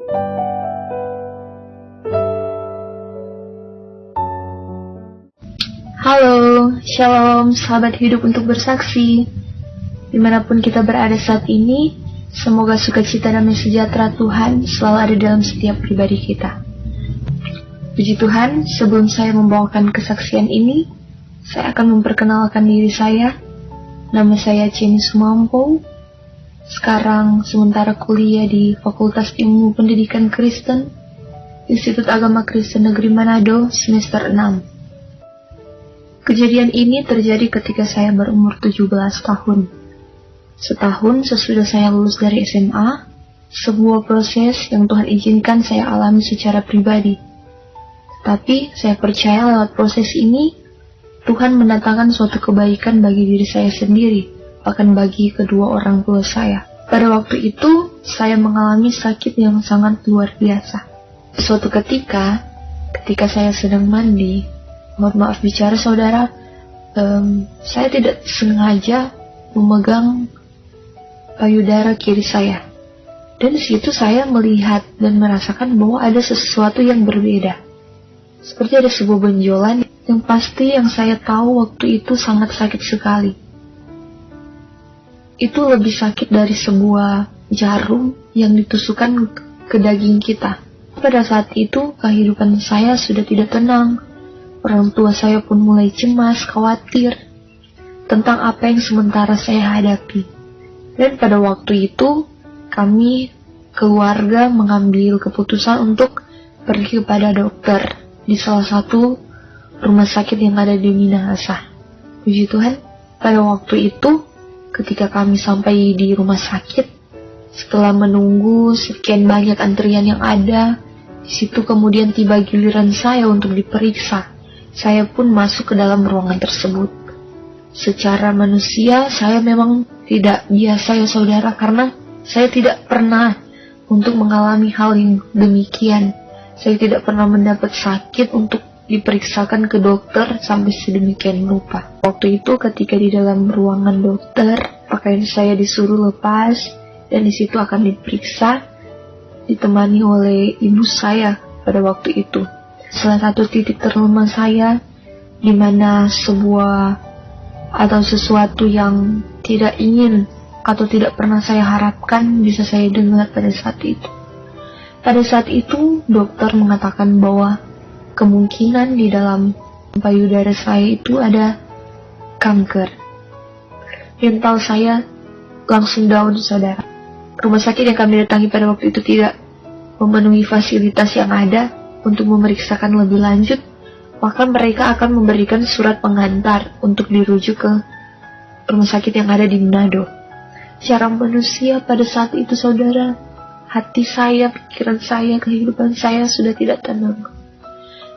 Halo, shalom, sahabat hidup untuk bersaksi. Dimanapun kita berada saat ini, semoga sukacita dan sejahtera Tuhan selalu ada dalam setiap pribadi kita. Puji Tuhan, sebelum saya membawakan kesaksian ini, saya akan memperkenalkan diri saya. Nama saya Jenny Sumampo. Sekarang sementara kuliah di Fakultas Ilmu Pendidikan Kristen, Institut Agama Kristen Negeri Manado, semester 6. Kejadian ini terjadi ketika saya berumur 17 tahun. Setahun sesudah saya lulus dari SMA, sebuah proses yang Tuhan izinkan saya alami secara pribadi. Tapi saya percaya lewat proses ini, Tuhan mendatangkan suatu kebaikan bagi diri saya sendiri, bahkan bagi kedua orang tua saya. Pada waktu itu, saya mengalami sakit yang sangat luar biasa. Suatu ketika saya sedang mandi, mohon maaf bicara saudara, saya tidak sengaja memegang payudara kiri saya. Dan di situ saya melihat dan merasakan bahwa ada sesuatu yang berbeda. Seperti ada sebuah benjolan yang pasti yang saya tahu waktu itu sangat sakit sekali. Itu lebih sakit dari sebuah jarum yang ditusukkan ke daging kita. Pada saat itu kehidupan saya sudah tidak tenang. Orang tua saya pun mulai cemas, khawatir tentang apa yang sementara saya hadapi. Dan pada waktu itu, kami keluarga mengambil keputusan untuk pergi kepada dokter di salah satu rumah sakit yang ada di Minahasa. Puji Tuhan, pada waktu itu, ketika kami sampai di rumah sakit, setelah menunggu sekian banyak antrian yang ada, di situ kemudian tiba giliran saya untuk diperiksa. Saya pun masuk ke dalam ruangan tersebut. Secara manusia, saya memang tidak biasa ya saudara, karena saya tidak pernah untuk mengalami hal yang demikian. Saya tidak pernah mendapat sakit untuk diperiksakan ke dokter sampai sedemikian rupa. Waktu itu ketika di dalam ruangan dokter, pakaian saya disuruh lepas dan di situ akan diperiksa, ditemani oleh ibu saya pada waktu itu. Salah satu titik terlemah saya, di mana sebuah atau sesuatu yang tidak ingin atau tidak pernah saya harapkan bisa saya dengar pada saat itu. Pada saat itu, dokter mengatakan bahwa kemungkinan di dalam payudara saya itu ada kanker. Mental saya langsung down, saudara. Rumah sakit yang kami datangi pada waktu itu tidak memenuhi fasilitas yang ada untuk memeriksakan lebih lanjut, maka mereka akan memberikan surat pengantar untuk dirujuk ke rumah sakit yang ada di Manado. Secara manusia pada saat itu saudara, hati saya, pikiran saya, kehidupan saya sudah tidak tenang.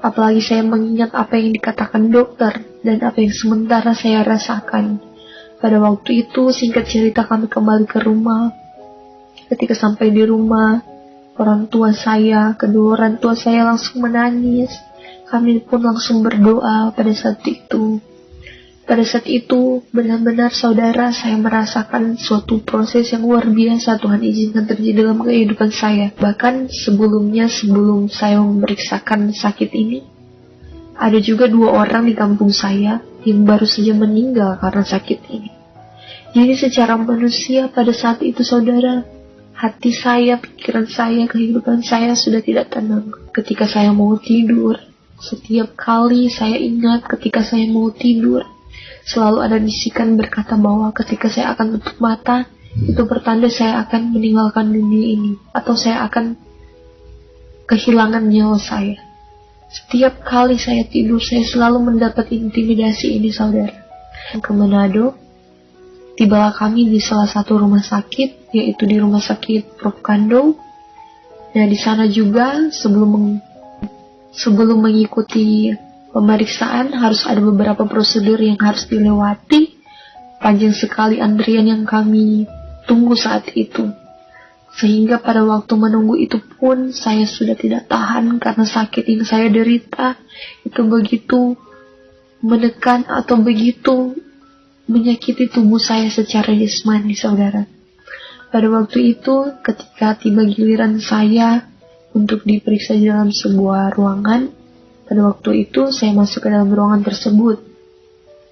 Apalagi saya mengingat apa yang dikatakan dokter dan apa yang sementara saya rasakan. Pada waktu itu, singkat cerita kami kembali ke rumah. Ketika sampai di rumah, kedua orang tua saya langsung menangis. Kami pun langsung berdoa pada saat itu. Pada saat itu, benar-benar saudara, saya merasakan suatu proses yang luar biasa Tuhan izinkan terjadi dalam kehidupan saya. Bahkan sebelum saya memeriksakan sakit ini, ada juga 2 orang di kampung saya yang baru saja meninggal karena sakit ini. Jadi secara manusia pada saat itu saudara, hati saya, pikiran saya, kehidupan saya sudah tidak tenang. Ketika saya mau tidur, setiap kali saya ingat ketika saya mau tidur, selalu ada bisikan berkata bahwa ketika saya akan tutup mata, itu pertanda saya akan meninggalkan dunia ini, atau saya akan kehilangan nyawa saya. Setiap kali saya tidur, saya selalu mendapat intimidasi ini, saudara. Ke Manado, tibalah kami di salah satu rumah sakit, yaitu di Rumah Sakit Prof. Kando. Nah, di sana juga sebelum mengikuti pemeriksaan harus ada beberapa prosedur yang harus dilewati. Panjang sekali antrian yang kami tunggu saat itu. Sehingga pada waktu menunggu itu pun saya sudah tidak tahan karena sakit yang saya derita itu begitu menekan atau begitu menyakiti tubuh saya secara jasmani, saudara. Pada waktu itu ketika tiba giliran saya untuk diperiksa di dalam sebuah ruangan. Pada waktu itu saya masuk ke dalam ruangan tersebut.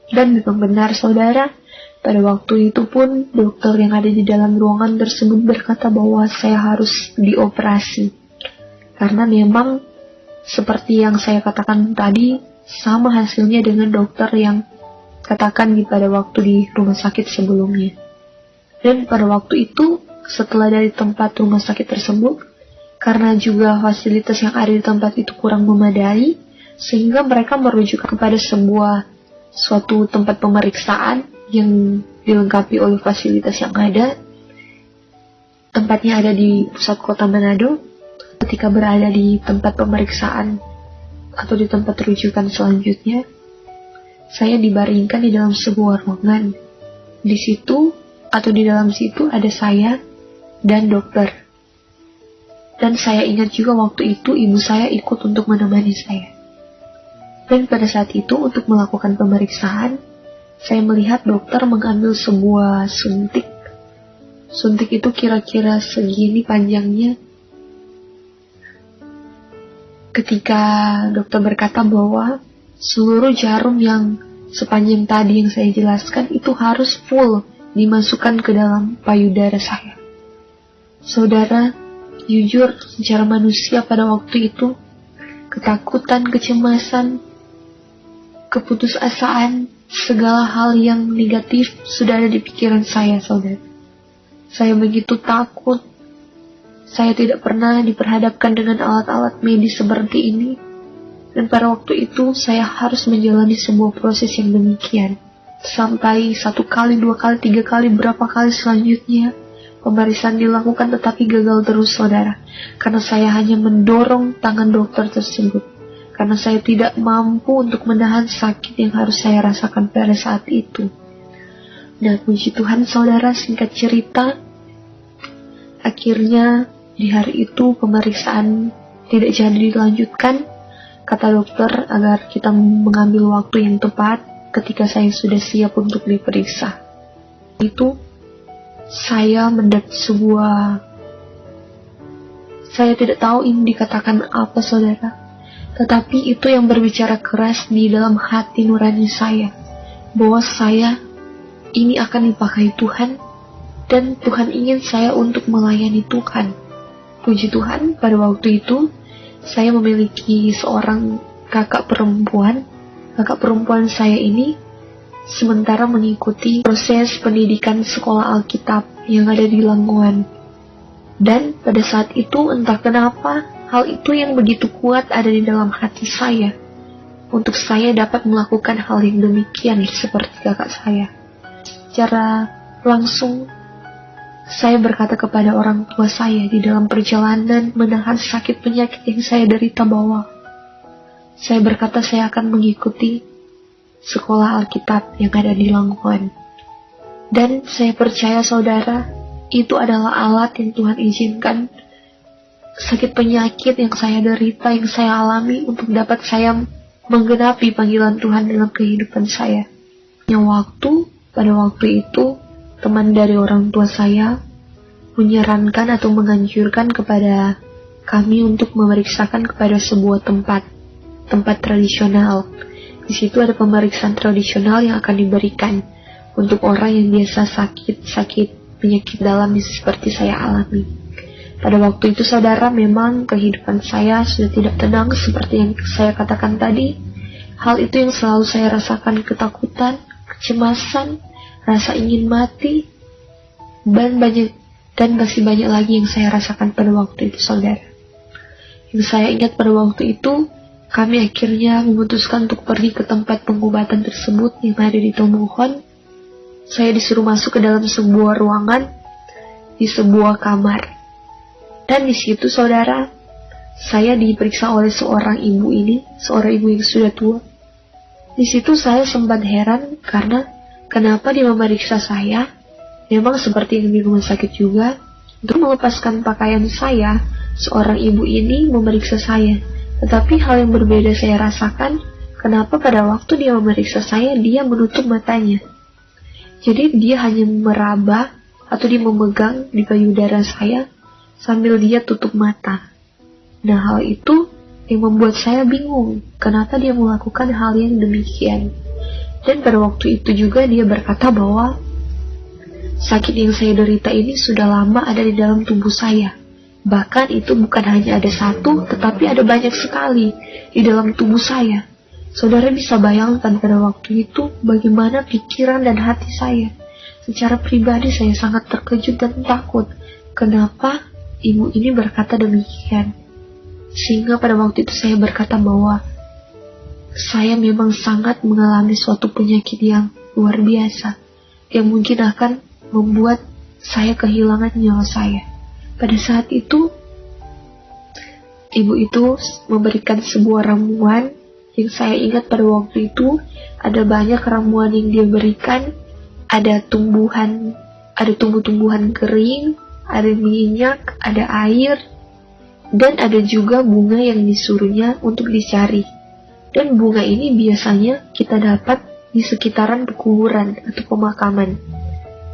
Dan memang benar saudara, pada waktu itu pun dokter yang ada di dalam ruangan tersebut berkata bahwa saya harus dioperasi. Karena memang seperti yang saya katakan tadi, sama hasilnya dengan dokter yang katakan pada waktu di rumah sakit sebelumnya. Dan pada waktu itu, setelah dari tempat rumah sakit tersebut, karena juga fasilitas yang ada di tempat itu kurang memadai, sehingga mereka merujuk kepada suatu tempat pemeriksaan yang dilengkapi oleh fasilitas yang ada. Tempatnya ada di pusat kota Manado. Ketika berada di tempat pemeriksaan atau di tempat rujukan selanjutnya, saya dibaringkan di dalam sebuah ruangan. Di situ atau di dalam situ ada saya dan dokter. Dan saya ingat juga waktu itu ibu saya ikut untuk menemani saya. Dan pada saat itu untuk melakukan pemeriksaan, saya melihat dokter mengambil sebuah suntik. Suntik itu kira-kira segini panjangnya. Ketika dokter berkata bahwa seluruh jarum yang sepanjang tadi yang saya jelaskan itu harus full dimasukkan ke dalam payudara saya. Saudara, jujur secara manusia pada waktu itu, ketakutan, kecemasan, keputusasaan, segala hal yang negatif sudah ada di pikiran saya, saudara. Saya begitu takut. Saya tidak pernah diperhadapkan dengan alat-alat medis seperti ini. Dan pada waktu itu saya harus menjalani sebuah proses yang demikian. Sampai 1 kali, 2 kali, 3 kali, berapa kali selanjutnya pemeriksaan dilakukan tetapi gagal terus saudara. Karena saya hanya mendorong tangan dokter tersebut. Karena saya tidak mampu untuk menahan sakit yang harus saya rasakan pada saat itu. Nah, puji Tuhan saudara, singkat cerita, akhirnya di hari itu pemeriksaan tidak jadi dilanjutkan. Kata dokter agar kita mengambil waktu yang tepat ketika saya sudah siap untuk diperiksa. Itu saya mendapat saya tidak tahu ini dikatakan apa saudara. Tetapi itu yang berbicara keras di dalam hati nurani saya. Bahwa saya ini akan dipakai Tuhan. Dan Tuhan ingin saya untuk melayani Tuhan. Puji Tuhan, pada waktu itu saya memiliki seorang kakak perempuan. Kakak perempuan saya ini sementara mengikuti proses pendidikan sekolah Alkitab yang ada di Langgoan. Dan pada saat itu entah kenapa hal itu yang begitu kuat ada di dalam hati saya untuk saya dapat melakukan hal yang demikian seperti kakak saya. Secara langsung saya berkata kepada orang tua saya di dalam perjalanan menahan sakit penyakit yang saya derita bahwa saya berkata saya akan mengikuti sekolah Alkitab yang ada di Langgoan. Dan saya percaya saudara, itu adalah alat yang Tuhan izinkan sakit penyakit yang saya derita, yang saya alami untuk dapat saya menggenapi panggilan Tuhan dalam kehidupan saya. Pada waktu itu, teman dari orang tua saya menyarankan atau menganjurkan kepada kami untuk memeriksakan kepada sebuah tempat tradisional. Di situ ada pemeriksaan tradisional yang akan diberikan untuk orang yang biasa sakit penyakit dalam seperti saya alami. Pada waktu itu saudara, memang kehidupan saya sudah tidak tenang seperti yang saya katakan tadi. Hal itu yang selalu saya rasakan, ketakutan, kecemasan, rasa ingin mati, dan masih banyak lagi yang saya rasakan pada waktu itu saudara. Yang saya ingat pada waktu itu, kami akhirnya memutuskan untuk pergi ke tempat pengobatan tersebut yang ada di Tomohon. Saya disuruh masuk ke dalam sebuah ruangan, di sebuah kamar. Dan di situ saudara, saya diperiksa oleh seorang ibu yang sudah tua. Di situ saya sempat heran karena kenapa dia memeriksa saya, memang seperti yang di rumah sakit juga, untuk melepaskan pakaian saya, seorang ibu ini memeriksa saya. Tetapi hal yang berbeda saya rasakan, kenapa pada waktu dia memeriksa saya, dia menutup matanya. Jadi dia hanya meraba atau dia memegang di payudara saya sambil dia tutup mata. Nah, hal itu yang membuat saya bingung, kenapa dia melakukan hal yang demikian. Dan pada waktu itu juga dia berkata bahwa sakit yang saya derita ini sudah lama ada di dalam tubuh saya. Bahkan itu bukan hanya ada satu, tetapi ada banyak sekali di dalam tubuh saya. Saudara bisa bayangkan pada waktu itu bagaimana pikiran dan hati saya. Secara pribadi saya sangat terkejut dan takut. Kenapa ibu ini berkata demikian? Sehingga pada waktu itu saya berkata bahwa saya memang sangat mengalami suatu penyakit yang luar biasa, yang mungkin akan membuat saya kehilangan nyawa saya. Pada saat itu, ibu itu memberikan sebuah ramuan yang saya ingat pada waktu itu. Ada banyak ramuan yang dia berikan, ada tumbuh-tumbuhan kering, ada minyak, ada air, dan ada juga bunga yang disuruhnya untuk dicari. Dan bunga ini biasanya kita dapat di sekitaran pekuburan atau pemakaman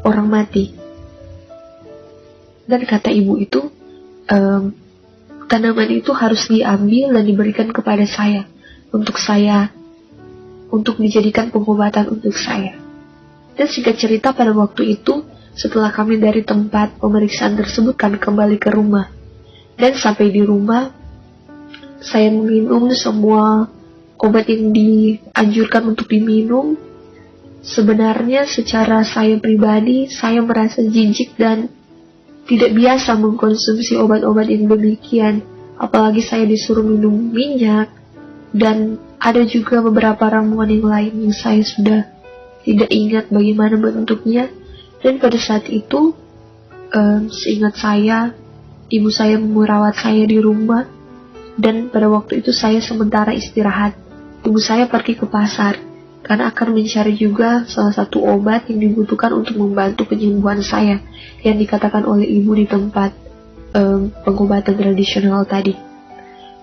orang mati. Dan kata ibu itu, tanaman itu harus diambil dan diberikan kepada saya untuk dijadikan pengobatan untuk saya. Dan singkat cerita, pada waktu itu setelah kami dari tempat pemeriksaan tersebut, kami kembali ke rumah. Dan sampai di rumah, saya meminum semua obat yang dianjurkan untuk diminum. Sebenarnya secara saya pribadi, saya merasa jijik dan tidak biasa mengkonsumsi obat-obat yang demikian. Apalagi saya disuruh minum minyak, dan ada juga beberapa ramuan yang lain yang saya sudah tidak ingat bagaimana bentuknya. Dan pada saat itu, seingat saya, ibu saya merawat saya di rumah, dan pada waktu itu saya sementara istirahat. Ibu saya pergi ke pasar karena akan mencari juga salah satu obat yang dibutuhkan untuk membantu penyembuhan saya yang dikatakan oleh ibu di tempat pengobatan tradisional tadi.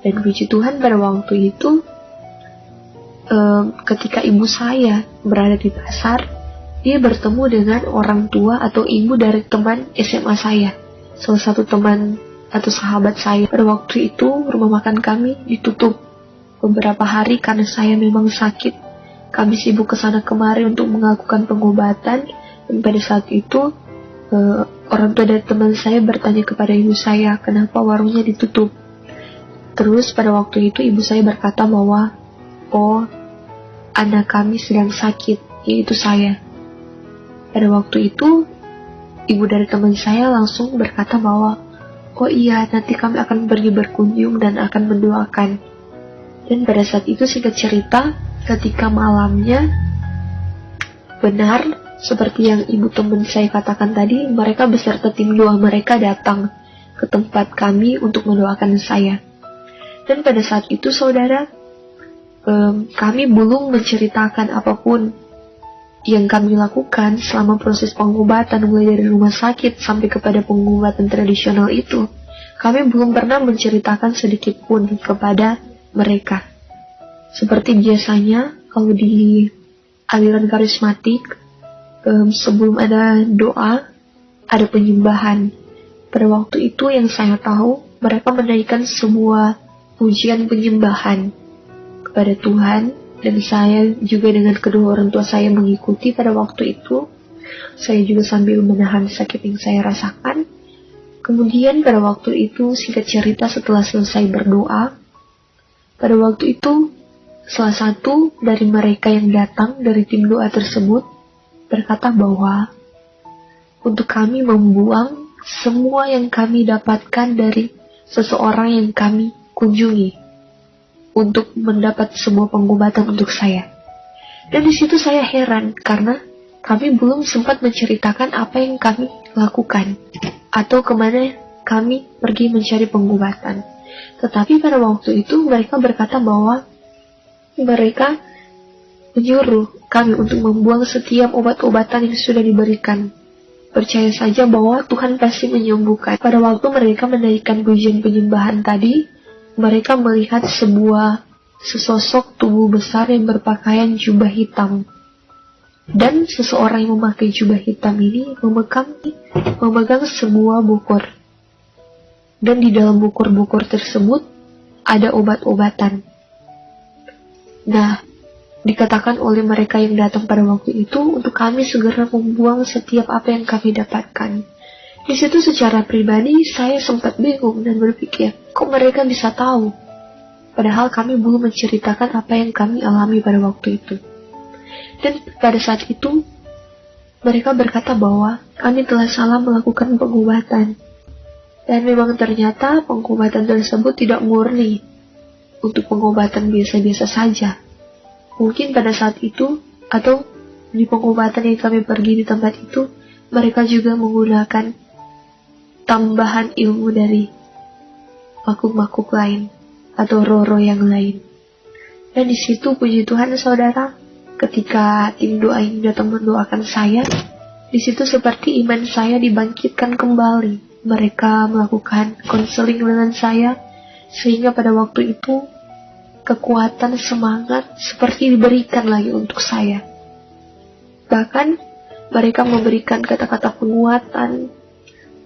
Dan puji Tuhan, pada waktu itu ketika ibu saya berada di pasar, dia bertemu dengan orang tua atau ibu dari teman SMA saya, salah satu teman atau sahabat saya. Pada waktu itu rumah makan kami ditutup beberapa hari karena saya memang sakit. Kami sibuk kesana kemari untuk melakukan pengobatan. Dan pada saat itu orang tua dari teman saya bertanya kepada ibu saya, kenapa warungnya ditutup. Terus pada waktu itu ibu saya berkata bahwa, oh, anak kami sedang sakit, yaitu saya. Pada waktu itu ibu dari teman saya langsung berkata bahwa, oh iya, nanti kami akan pergi berkunjung dan akan mendoakan. Dan pada saat itu singkat cerita, ketika malamnya, benar seperti yang ibu teman saya katakan tadi, mereka beserta tim doa mereka datang ke tempat kami untuk mendoakan saya. Dan pada saat itu saudara, kami belum menceritakan apapun yang kami lakukan selama proses pengobatan, mulai dari rumah sakit sampai kepada pengobatan tradisional itu. Kami belum pernah menceritakan sedikit pun kepada mereka. Seperti biasanya kalau di aliran karismatik, sebelum ada doa, ada penyembahan. Pada waktu itu yang saya tahu, mereka menaikkan sebuah pujian penyembahan kepada Tuhan. Dan saya juga dengan kedua orang tua saya mengikuti pada waktu itu. Saya juga sambil menahan sakit yang saya rasakan. Kemudian pada waktu itu, singkat cerita, setelah selesai berdoa, pada waktu itu salah satu dari mereka yang datang dari tim doa tersebut berkata bahwa untuk kami membuang semua yang kami dapatkan dari seseorang yang kami kunjungi untuk mendapat sebuah pengobatan untuk saya. Dan di situ saya heran karena kami belum sempat menceritakan apa yang kami lakukan atau kemana kami pergi mencari pengobatan. Tetapi pada waktu itu mereka berkata bahwa mereka menyuruh kami untuk membuang setiap obat-obatan yang sudah diberikan. Percaya saja bahwa Tuhan pasti menyembuhkan. Pada waktu mereka menaikkan pujian penyembahan tadi, mereka melihat sesosok tubuh besar yang berpakaian jubah hitam. Dan seseorang yang memakai jubah hitam ini memegang sebuah bukur. Dan di dalam bukur-bukur tersebut ada obat-obatan. Nah, dikatakan oleh mereka yang datang pada waktu itu untuk kami segera membuang setiap apa yang kami dapatkan. Di situ secara pribadi saya sempat bingung dan berpikir, kok mereka bisa tahu? Padahal kami belum menceritakan apa yang kami alami pada waktu itu. Dan pada saat itu, mereka berkata bahwa kami telah salah melakukan pengobatan. Dan memang ternyata pengobatan tersebut tidak murni untuk pengobatan biasa-biasa saja. Mungkin pada saat itu, atau di pengobatan yang kami pergi di tempat itu, mereka juga menggunakan tambahan ilmu dari makhluk-makhluk lain atau roh-roh yang lain. Dan di situ puji Tuhan saudara, ketika tim doa ini datang mendoakan saya, di situ seperti iman saya dibangkitkan kembali. Mereka melakukan konseling dengan saya, sehingga pada waktu itu kekuatan semangat seperti diberikan lagi untuk saya. Bahkan mereka memberikan kata-kata penguatan.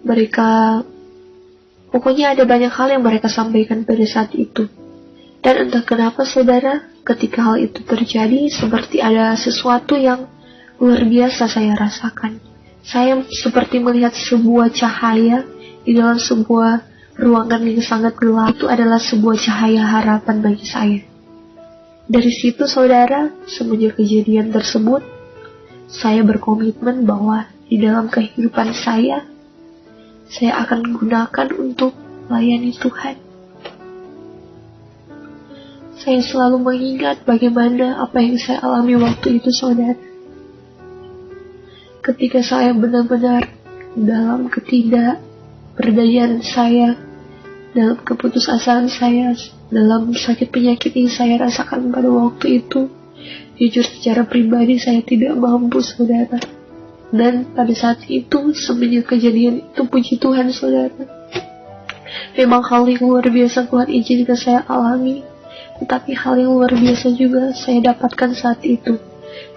Mereka, pokoknya ada banyak hal yang mereka sampaikan pada saat itu. Dan entah kenapa saudara, ketika hal itu terjadi, seperti ada sesuatu yang luar biasa saya rasakan. Saya seperti melihat sebuah cahaya di dalam sebuah ruangan yang sangat gelap. Itu adalah sebuah cahaya harapan bagi saya. Dari situ saudara, semenjak kejadian tersebut, saya berkomitmen bahwa di dalam kehidupan saya akan gunakan untuk melayani Tuhan. Saya selalu mengingat bagaimana apa yang saya alami waktu itu saudara. Ketika saya benar-benar dalam ketidakberdayaan saya, dalam keputusasaan saya, dalam sakit penyakit yang saya rasakan pada waktu itu, jujur secara pribadi saya tidak mampu saudara. Dan pada saat itu, semenjak kejadian itu, puji Tuhan saudara, memang hal yang luar biasa Tuhan izinkan saya alami. Tetapi hal yang luar biasa juga saya dapatkan saat itu,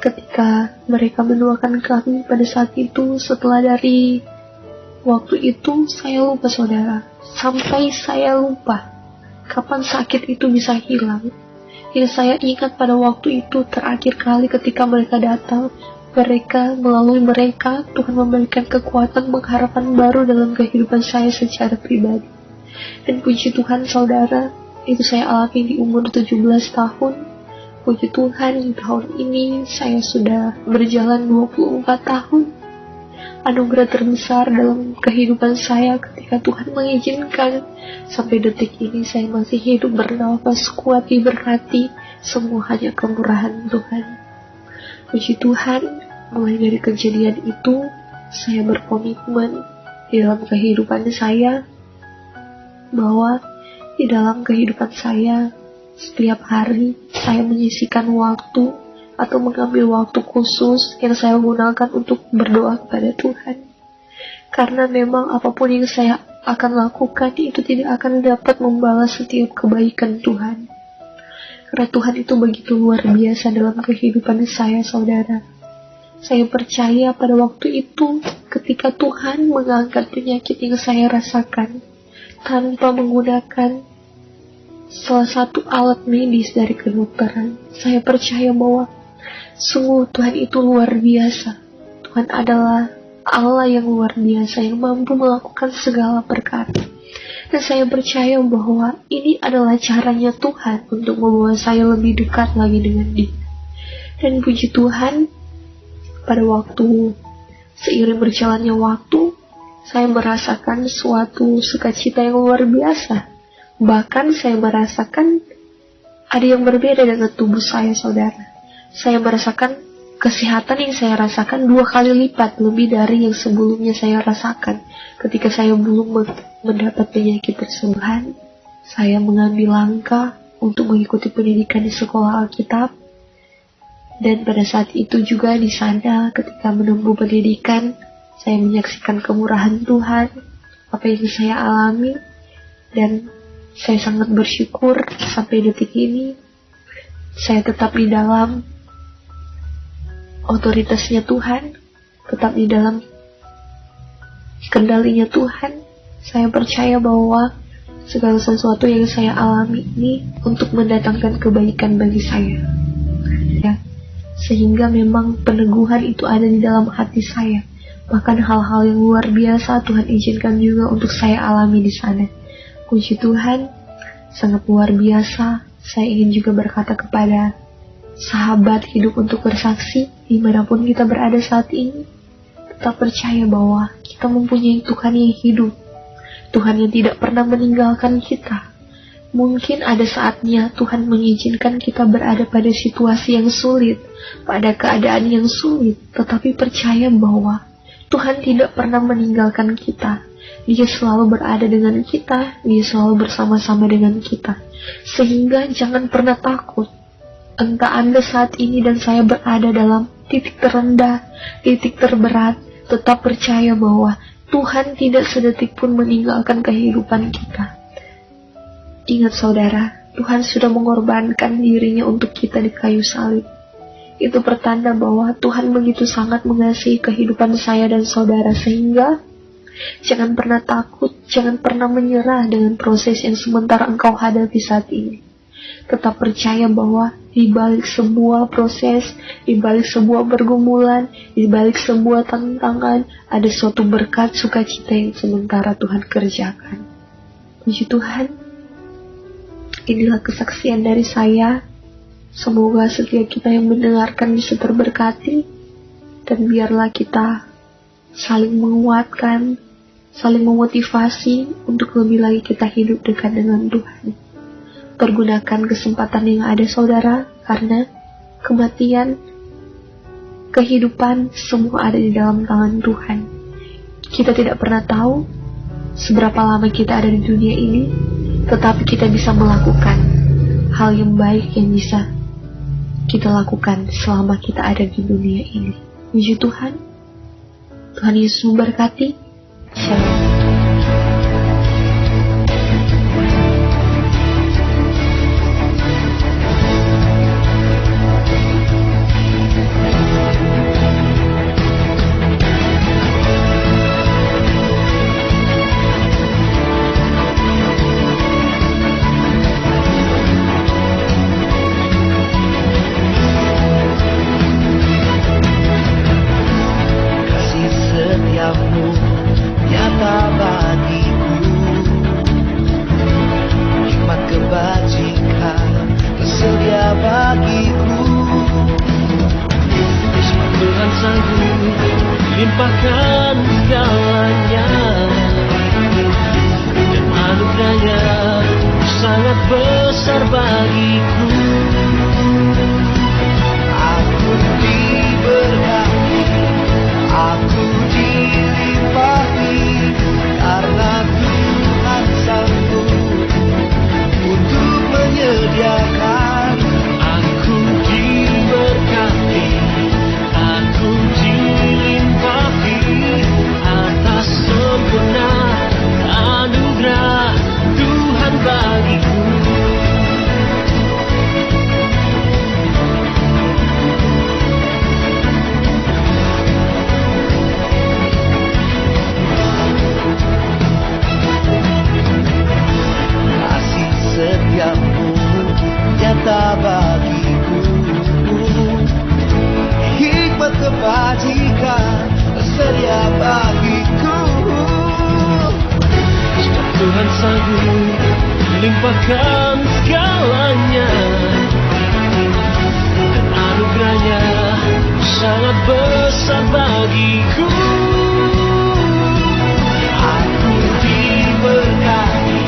ketika mereka mendoakan kami pada saat itu. Setelah dari waktu itu, saya lupa saudara, sampai saya lupa kapan sakit itu bisa hilang. Yang saya ingat pada waktu itu terakhir kali ketika mereka datang, melalui mereka Tuhan memberikan kekuatan, pengharapan baru dalam kehidupan saya secara pribadi. Dan puji Tuhan saudara, itu saya alami di umur 17 tahun. Puji Tuhan, tahun ini saya sudah berjalan 24 tahun. Anugerah terbesar dalam kehidupan saya ketika Tuhan mengizinkan sampai detik ini saya masih hidup, bernafas, kuat, diberkati. Semua hanya kemurahan Tuhan. Puji Tuhan, mulai dari kejadian itu saya berkomitmen di dalam kehidupan saya bahwa di dalam kehidupan saya, setiap hari saya menyisihkan waktu atau mengambil waktu khusus yang saya gunakan untuk berdoa kepada Tuhan. Karena memang apapun yang saya akan lakukan itu tidak akan dapat membalas setiap kebaikan Tuhan. Karena Tuhan itu begitu luar biasa dalam kehidupan saya, saudara. Saya percaya pada waktu itu ketika Tuhan mengangkat penyakit yang saya rasakan tanpa menggunakan salah satu alat medis dari kedokteran, saya percaya bahwa sungguh Tuhan itu luar biasa. Tuhan adalah Allah yang luar biasa, yang mampu melakukan segala perkara. Dan saya percaya bahwa ini adalah caranya Tuhan untuk membawa saya lebih dekat lagi dengan Dia. Dan puji Tuhan, pada waktu seiring berjalannya waktu, saya merasakan suatu sukacita yang luar biasa. Bahkan saya merasakan ada yang berbeda dengan tubuh saya, saudara. Saya merasakan kesehatan yang saya rasakan 2 kali lipat lebih dari yang sebelumnya saya rasakan. Ketika saya belum mendapat penyakit tersebut, saya mengambil langkah untuk mengikuti pendidikan di sekolah Alkitab. Dan pada saat itu juga di sana, ketika menempuh pendidikan, saya menyaksikan kemurahan Tuhan, apa yang saya alami, dan saya sangat bersyukur sampai detik ini saya tetap di dalam otoritasnya Tuhan, tetap di dalam kendalinya Tuhan. Saya percaya bahwa segala sesuatu yang saya alami ini untuk mendatangkan kebaikan bagi saya. Ya, sehingga memang peneguhan itu ada di dalam hati saya. Bahkan hal-hal yang luar biasa Tuhan izinkan juga untuk saya alami di sana. Puji Tuhan, sangat luar biasa. Saya ingin juga berkata kepada sahabat hidup untuk bersaksi dimanapun kita berada saat ini, tetap percaya bahwa kita mempunyai Tuhan yang hidup, Tuhan yang tidak pernah meninggalkan kita. Mungkin ada saatnya Tuhan mengizinkan kita berada pada situasi yang sulit, pada keadaan yang sulit, tetapi percaya bahwa Tuhan tidak pernah meninggalkan kita. Dia selalu berada dengan kita, Dia selalu bersama-sama dengan kita. Sehingga jangan pernah takut. Entah Anda saat ini dan saya berada dalam titik terendah, titik terberat, tetap percaya bahwa Tuhan tidak sedetik pun meninggalkan kehidupan kita. Ingat saudara, Tuhan sudah mengorbankan dirinya untuk kita di kayu salib. Itu pertanda bahwa Tuhan begitu sangat mengasihi kehidupan saya dan saudara, sehingga jangan pernah takut, jangan pernah menyerah dengan proses yang sementara engkau hadapi saat ini. Tetap percaya bahwa di balik sebuah proses, di balik sebuah pergumulan, di balik sebuah tantangan, ada suatu berkat sukacita yang sementara Tuhan kerjakan. Puji Tuhan, inilah kesaksian dari saya. Semoga setiap kita yang mendengarkan bisa terberkati, dan biarlah kita saling menguatkan, saling memotivasi untuk lebih lagi kita hidup dekat dengan Tuhan. Pergunakan kesempatan yang ada saudara, karena kematian, kehidupan, semua ada di dalam tangan Tuhan. Kita tidak pernah tahu seberapa lama kita ada di dunia ini, tetapi kita bisa melakukan hal yang baik yang bisa kita lakukan selama kita ada di dunia ini. Puji Tuhan. Tuhan Yesus memberkati. Shalom. Limpahkan segalanya, dan anugerahnya sangat besar bagiku. Aku diberkati, aku dilimpahi, karena Tuhan sanggup untuk menyediakan. Aku diberkati, aku dilimpahi atas sempurna anugerah Tuhan bagiku. Kasih setiamu nyata bagiku, hikmat kebajikan sedia bagiku. Sebab Tuhan sanggup melimpahkan segalanya, dan anugerahnya sangat besar bagiku. Aku diberkati,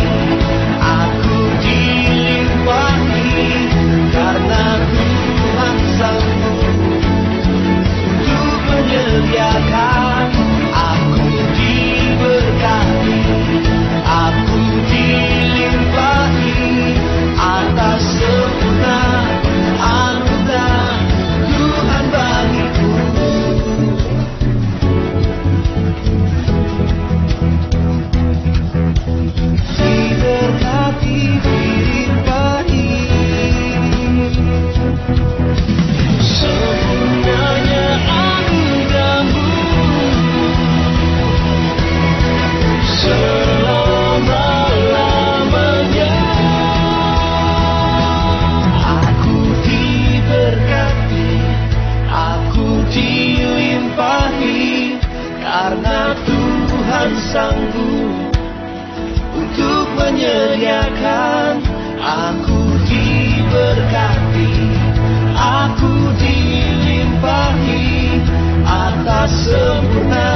aku dilimpahi, karena Tuhan sanggup untuk menyediakan. Aku diberkati, aku dilimpahi atas sempurna anugerah Tuhan bagiku. dimuliakan, aku diberkati, aku dilimpahi atas sempurna